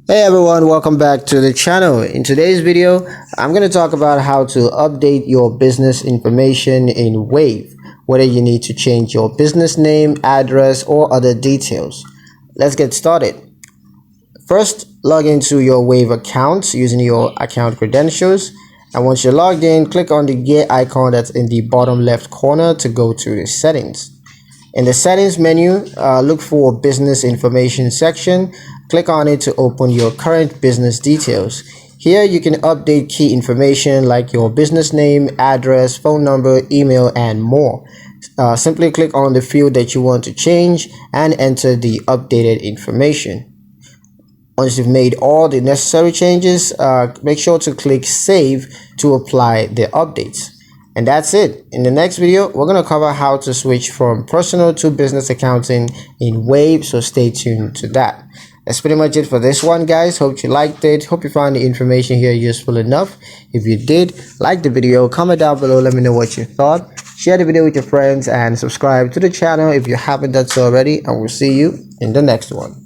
Hey everyone, welcome back to the channel. In today's video, I'm going to talk about how to update your business information in Wave, whether you need to change your business name, address, or other details. Let's get started. First, log into your Wave account using your account credentials. And once you're logged in, click on the gear icon that's in the bottom left corner to go to the settings. In the settings menu, look for business information section. Click on it to open your current business details. Here you can update key information like your business name, address, phone number, email, and more. Simply click on the field that you want to change and enter the updated information. Once you've made all the necessary changes, make sure to click Save to apply the updates. And that's it. In the next video, we're going to cover how to switch from personal to business accounting in Wave, so stay tuned to that. That's pretty much it for this one, guys. Hope you liked it. Hope you found the information here useful enough. If you did, like the video, comment down below, let me know what you thought. Share the video with your friends and subscribe to the channel if you haven't done so already, and we'll see you in the next one.